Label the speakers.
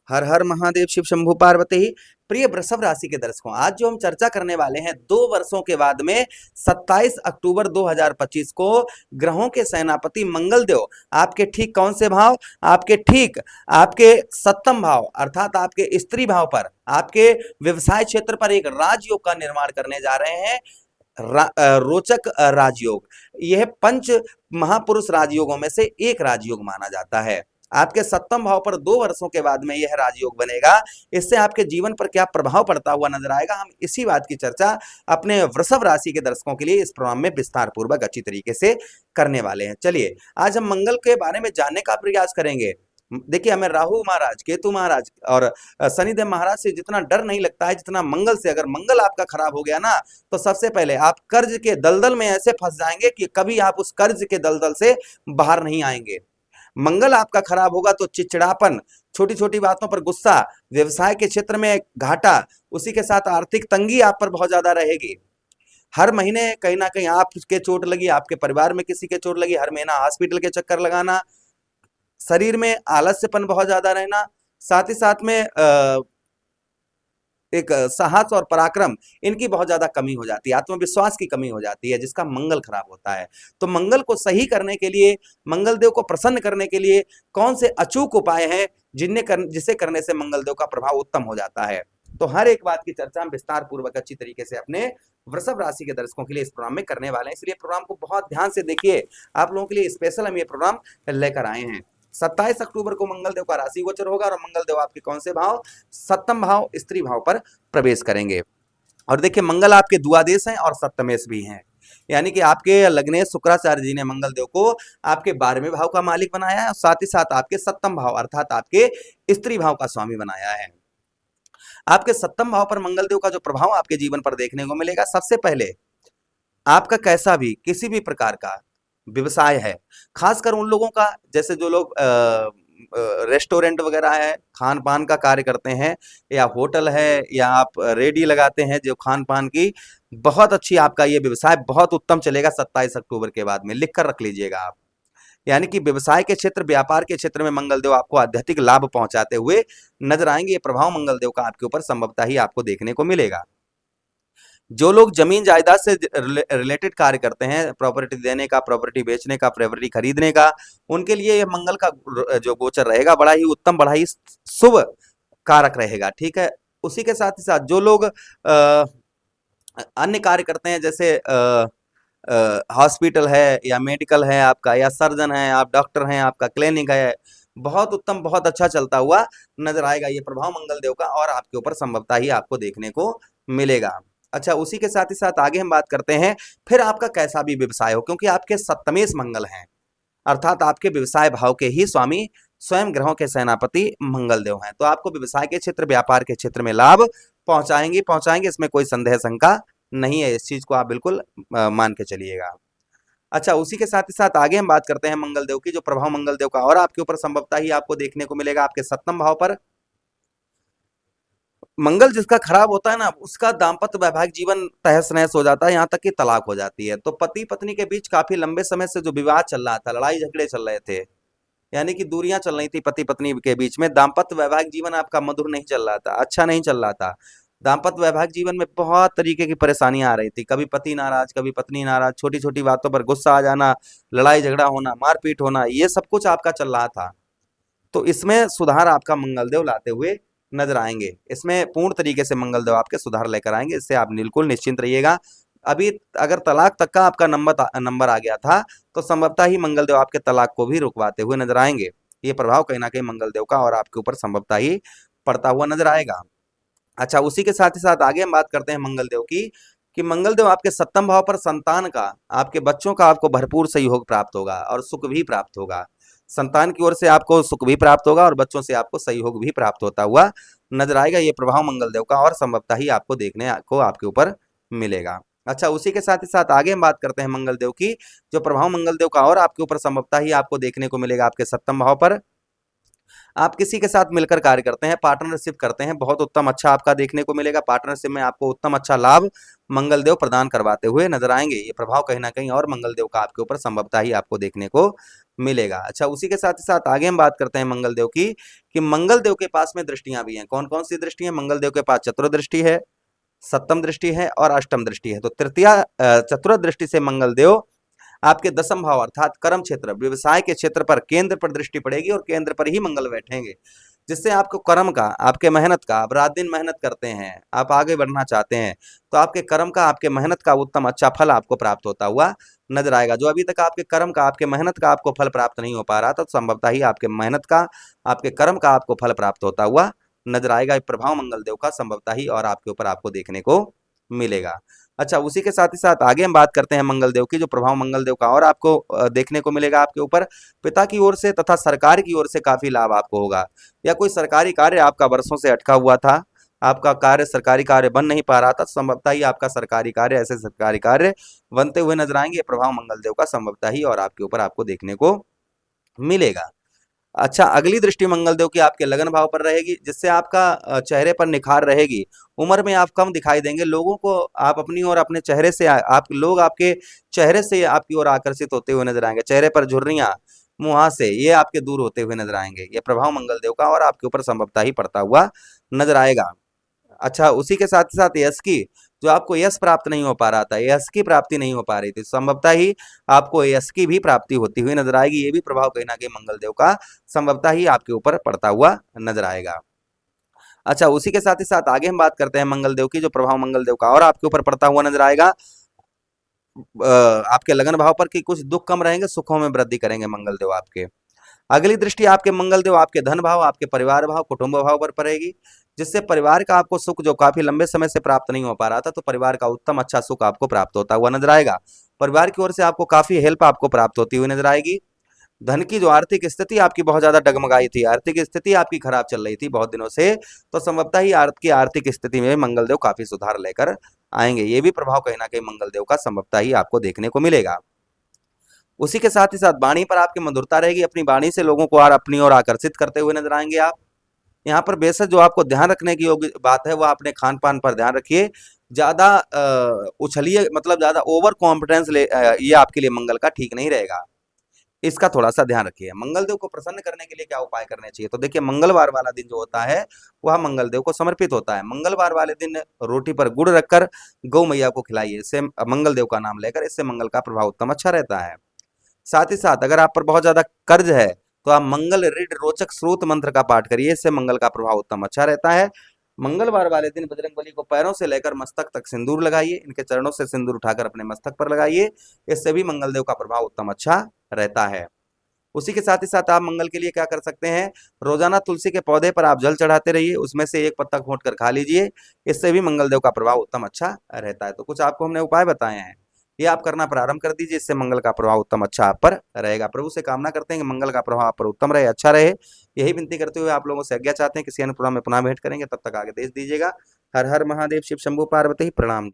Speaker 1: हर हर महादेव शिव शंभु पार्वती। प्रिय वृषभ राशि के दर्शकों, आज जो हम चर्चा करने वाले हैं 2 वर्षों के बाद में 27 अक्टूबर 2025 को ग्रहों के सेनापति मंगल देव आपके ठीक कौन से भाव, आपके ठीक आपके सप्तम भाव अर्थात आपके स्त्री भाव पर, आपके व्यवसाय क्षेत्र पर एक राजयोग का निर्माण करने जा रहे हैं। रोचक राजयोग। यह पंच महापुरुष राजयोगों में से एक राजयोग माना जाता है। आपके सप्तम भाव पर 2 वर्षों के बाद में यह राजयोग बनेगा। इससे आपके जीवन पर क्या प्रभाव पड़ता हुआ नजर आएगा, हम इसी बात की चर्चा अपने वृषभ राशि के दर्शकों के लिए इस प्रोग्राम में विस्तार पूर्वक अच्छी तरीके से करने वाले हैं। चलिए आज हम मंगल के बारे में जानने का प्रयास करेंगे। देखिए, हमें राहु महाराज, केतु महाराज और शनिदेव महाराज से जितना डर नहीं लगता है, जितना मंगल से। अगर मंगल आपका खराब हो गया ना, तो सबसे पहले आप कर्ज के दलदल में ऐसे फंस जाएंगे कि कभी आप उस कर्ज के दलदल से बाहर नहीं आएंगे। मंगल आपका खराब होगा तो चिड़चिड़ापन, छोटी छोटी बातों पर गुस्सा, व्यवसाय के क्षेत्र में घाटा, उसी के साथ आर्थिक तंगी आप पर बहुत ज्यादा रहेगी। हर महीने कहीं ना कहीं आपके चोट लगी, आपके परिवार में किसी के चोट लगी, हर महीना हॉस्पिटल के चक्कर लगाना, शरीर में आलस्यपन बहुत ज्यादा रहना, साथ ही साथ में एक साहस और पराक्रम इनकी बहुत ज्यादा कमी हो जाती है, आत्मविश्वास की कमी हो जाती है, जिसका मंगल खराब होता है। तो मंगल को सही करने के लिए, मंगल देव को प्रसन्न करने के लिए कौन से अचूक उपाय हैं जिसे करने से मंगल देव का प्रभाव उत्तम हो जाता है। तो हर एक बात की चर्चा हम विस्तार पूर्वक अच्छी तरीके से अपने वृषभ राशि के दर्शकों के लिए इस प्रोग्राम में करने वाले हैं। इसलिए प्रोग्राम को बहुत ध्यान से देखिए, आप लोगों के लिए स्पेशल हम ये प्रोग्राम लेकर आए हैं। 27 अक्टूबर को मंगल देव का राशि गोचर होगा और मंगल देव आपके कौन से भाव, सप्तम भाव स्त्री भाव पर प्रवेश करेंगे। और देखिए, मंगल आपके द्वादेश हैं और सप्तमेश भी हैं, यानी कि आपके लग्नेश शुक्राचार्य जी ने मंगल देव को आपके 12वें भाव का मालिक बनाया है और साथ ही साथ आपके सप्तम भाव अर्थात आपके स्त्री भाव का स्वामी बनाया है। आपके सप्तम भाव पर मंगल देव का जो प्रभाव आपके जीवन पर देखने को मिलेगा, सबसे पहले आपका कैसा भी किसी भी प्रकार का व्यवसाय है, खासकर उन लोगों का जैसे जो लोग रेस्टोरेंट वगैरह है, खान पान का कार्य करते हैं, या होटल है, या आप रेडी लगाते हैं जो खान पान की, बहुत अच्छी आपका ये व्यवसाय बहुत उत्तम चलेगा 27 अक्टूबर के बाद में। लिख कर रख लीजिएगा आप। यानी कि व्यवसाय के क्षेत्र, व्यापार के क्षेत्र में मंगल देव आपको आध्यात्मिक लाभ पहुंचाते हुए नजर आएंगे। ये प्रभाव मंगल देव का आपके ऊपर संभवतः ही आपको देखने को मिलेगा। जो लोग जमीन जायदाद से रिलेटेड कार्य करते हैं, प्रॉपर्टी देने का, प्रॉपर्टी बेचने का, प्रॉपर्टी खरीदने का, उनके लिए ये मंगल का जो गोचर रहेगा बड़ा ही उत्तम, बड़ा ही शुभ कारक रहेगा। ठीक है। उसी के साथ ही साथ जो लोग अन्य कार्य करते हैं, जैसे हॉस्पिटल है या मेडिकल है आपका, या सर्जन है, आप डॉक्टर हैं, आपका क्लिनिक है, बहुत उत्तम, बहुत अच्छा चलता हुआ नजर आएगा ये प्रभाव मंगल देव का, और आपके ऊपर संभवतः ही आपको देखने को मिलेगा। अच्छा, उसी के साथ ही साथ आगे हम बात करते हैं फिर आपका कैसा भी व्यवसाय हो, क्योंकि आपके सप्तमेश मंगल हैं, अर्थात आपके व्यवसाय भाव के ही स्वामी स्वयं ग्रहों के सेनापति मंगल देव हैं। तो आपको व्यवसाय के क्षेत्र, व्यापार के क्षेत्र में लाभ पहुंचाएंगे, इसमें कोई संदेह शंका नहीं है। इस चीज को आप बिल्कुल मान के चलिएगा। अच्छा, उसी के साथ ही साथ आगे हम बात करते हैं मंगल देव की, जो प्रभाव मंगल देव का और आपके ऊपर संभवतः ही आपको देखने को मिलेगा आपके सप्तम भाव पर। मंगल जिसका खराब होता है ना, उसका दाम्पत्य वैवाहिक जीवन तहस नहस हो जाता है, यहाँ तक कि तलाक हो जाती है। तो पति पत्नी के बीच काफी लंबे समय से जो विवाद चल रहा था, लड़ाई झगड़े चल रहे थे, यानी कि दूरियां चल रही थी पति पत्नी के बीच में, दाम्पत्य वैवाहिक जीवन आपका मधुर नहीं चल रहा था, अच्छा नहीं चल रहा था। दाम्पत्य वैवाहिक जीवन में बहुत तरीके की परेशानियां आ रही थी, कभी पति नाराज, कभी पत्नी नाराज, छोटी छोटी बातों पर गुस्सा आ जाना, लड़ाई झगड़ा होना, मारपीट होना, ये सब कुछ आपका चल रहा था। तो इसमें सुधार आपका मंगलदेव लाते हुए नजर आएंगे। इसमें पूर्ण तरीके से मंगलदेव आपके सुधार लेकर आएंगे, इससे आप बिल्कुल निश्चिंत रहिएगा। अभी अगर तलाक तक का आपका नंबर आ गया था, तो संभवतः ही मंगलदेव आपके तलाक को भी रुकवाते हुए नजर आएंगे। ये प्रभाव कहीं ना कहीं मंगलदेव का और आपके ऊपर संभवतः ही पड़ता हुआ नजर आएगा। अच्छा, उसी के साथ ही साथ आगे हम बात करते हैं मंगलदेव की, कि मंगलदेव आपके सप्तम भाव पर संतान का, आपके बच्चों का आपको भरपूर सहयोग प्राप्त होगा और सुख भी प्राप्त होगा। संतान की ओर से आपको सुख भी प्राप्त होगा और बच्चों से आपको सहयोग भी प्राप्त होता हुआ नजर आएगा। ये प्रभाव मंगलदेव का और संभवतः ही आपको देखने को आपके ऊपर मिलेगा। अच्छा, उसी के साथ ही साथ आगे हम बात करते हैं मंगलदेव की, जो प्रभाव मंगलदेव का और आपके ऊपर संभवतः ही आपको देखने को मिलेगा आपके सप्तम भाव पर। आप किसी के साथ मिलकर कार्य करते हैं, पार्टनरशिप करते हैं, बहुत उत्तम अच्छा आपका देखने को मिलेगा। पार्टनरशिप में आपको उत्तम अच्छा लाभ मंगलदेव प्रदान करवाते हुए नजर आएंगे। ये प्रभाव कहीं ना कहीं और मंगलदेव का आपके ऊपर संभवतः ही आपको देखने को मिलेगा। अच्छा, उसी के साथ ही साथ आगे हम बात करते हैं मंगल देव की, कि मंगल देव के पास में दृष्टियां भी हैं। कौन कौन सी दृष्टि है? मंगल देव के पास चतुर्दृष्टि है, सप्तम दृष्टि है और अष्टम दृष्टि है। तो तृतीया चतुर्दृष्टि से मंगल देव आपके दसम भाव अर्थात कर्म क्षेत्र, व्यवसाय के क्षेत्र पर केंद्र पर दृष्टि पड़ेगी और केंद्र पर ही मंगल बैठेंगे, जिससे आपको कर्म का, आपके मेहनत का, आप रात दिन मेहनत करते हैं, आप आगे बढ़ना चाहते हैं, तो आपके कर्म का, आपके मेहनत का उत्तम अच्छा फल आपको प्राप्त होता हुआ नजर आएगा। जो अभी तक आपके कर्म का, आपके मेहनत का आपको फल प्राप्त नहीं हो पा रहा था, तो संभवतः ही आपके मेहनत का, आपके कर्म का आपको फल प्राप्त होता हुआ नजर आएगा। प्रभाव मंगल देव का संभवतः ही और आपके ऊपर आपको देखने को मिलेगा। अच्छा, उसी के साथ ही साथ आगे हम बात करते हैं मंगल देव की। जो प्रभाव मंगल देव का और आपको देखने को मिलेगा आपके ऊपर, पिता की ओर से तथा सरकार की ओर से काफी लाभ आपको होगा, या कोई सरकारी कार्य आपका वर्षों से अटका हुआ था, आपका कार्य, सरकारी कार्य बन नहीं पा रहा था, तो संभवतः ही आपका सरकारी कार्य, ऐसे सरकारी कार्य बनते हुए नजर आएंगे। ये प्रभाव मंगल देव का संभवतः ही और आपके ऊपर आपको देखने को मिलेगा। अच्छा, अगली दृष्टि मंगल देव की आपके लगन भाव पर रहेगी, जिससे आपका चेहरे पर निखार रहेगी। उम्र में आप कम दिखाई देंगे, लोगों को आप अपनी ओर, अपने चेहरे से, आप लोग आपके चेहरे से आपकी ओर आकर्षित होते हुए नजर आएंगे। चेहरे पर झुर्रियां, मुहासे, ये आपके दूर होते हुए नजर आएंगे। ये प्रभाव मंगल देव का और आपके ऊपर संभवतः ही पड़ता हुआ नजर आएगा। अच्छा, उसी के साथ ही साथ यश की, जो आपको यश प्राप्त नहीं हो पा रहा था, यश की प्राप्ति नहीं हो पा रही थी, संभवतः ही आपको यश की भी प्राप्ति होती हुई नजर आएगी। ये भी प्रभाव कहीं ना कहीं मंगल देव का संभवतः ही आपके ऊपर पड़ता हुआ नजर आएगा। अच्छा, उसी के साथ ही साथ आगे हम बात करते हैं मंगल देव की। जो प्रभाव मंगल देव का और आपके ऊपर पड़ता हुआ नजर आएगा आपके लगन भाव पर, कि कुछ दुख कम रहेंगे, सुखों में वृद्धि करेंगे मंगल देव आपके। अगली दृष्टि आपके मंगल देव आपके धन भाव, आपके परिवार भाव, कुटुंब भाव पर पड़ेगी, जिससे परिवार का आपको सुख, जो काफी लंबे समय से प्राप्त नहीं हो पा रहा था, तो परिवार का उत्तम अच्छा सुख आपको प्राप्त होता हुआ नजर आएगा। परिवार की ओर से आपको काफी हेल्प आपको प्राप्त होती हुई नजर आएगी। धन की जो आर्थिक स्थिति आपकी बहुत ज्यादा डगमगाई थी, आर्थिक स्थिति आपकी खराब चल रही थी बहुत दिनों से, तो संभवतः ही आपकी आर्थिक स्थिति में मंगलदेव काफी सुधार लेकर आएंगे। ये भी प्रभाव कहीं ना कहीं मंगलदेव का संभवतः ही आपको देखने को मिलेगा। उसी के साथ ही साथ वाणी पर आपकी मधुरता रहेगी, अपनी वाणी से लोगों को और अपनी ओर आकर्षित करते हुए नजर आएंगे आप। यहाँ पर बेशक जो आपको ध्यान रखने की योग्य बात है, वो अपने खान पान पर ध्यान रखिए। ज्यादा उछलिए, मतलब ज्यादा ओवर कॉन्फिडेंस ये आपके लिए मंगल का ठीक नहीं रहेगा, इसका थोड़ा सा ध्यान रखिए। मंगलदेव को प्रसन्न करने के लिए क्या उपाय करने चाहिए? तो देखिए, मंगलवार वाला दिन जो होता है वह मंगलदेव को समर्पित होता है। मंगलवार वाले दिन रोटी पर गुड़ रखकर गौ मैया को खिलाइए, इससे मंगलदेव का नाम लेकर, इससे मंगल का प्रभाव उत्तम अच्छा रहता है। साथ ही साथ अगर आप पर बहुत ज्यादा कर्ज है, तो आप मंगल ऋण रोचक स्रोत मंत्र का पाठ करिए, इससे मंगल का प्रभाव उत्तम अच्छा रहता है। मंगलवार वाले दिन बजरंगबली को पैरों से लेकर मस्तक तक सिंदूर लगाइए, इनके चरणों से सिंदूर उठाकर अपने मस्तक पर लगाइए, इससे भी मंगलदेव का प्रभाव उत्तम अच्छा रहता है। उसी के साथ ही साथ आप मंगल के लिए क्या कर सकते हैं? रोजाना तुलसी के पौधे पर आप जल चढ़ाते रहिए, उसमें से एक पत्ता घोंट कर खा लीजिए, इससे भी मंगलदेव का प्रभाव उत्तम अच्छा रहता है। तो कुछ आपको हमने उपाय बताए हैं, ये आप करना प्रारंभ कर दीजिए, इससे मंगल का प्रभाव उत्तम अच्छा आप पर रहेगा। प्रभु से कामना करते हैं कि मंगल का प्रभाव आप पर उत्तम रहे, अच्छा रहे। यही विनती करते हुए आप लोगों से आज्ञा चाहते हैं, किसी अन्य प्रोग्राम में पुनः भेंट करेंगे, तब तक आगे देश दीजिएगा। हर हर महादेव, शिव शंभु पार्वती, प्रणाम।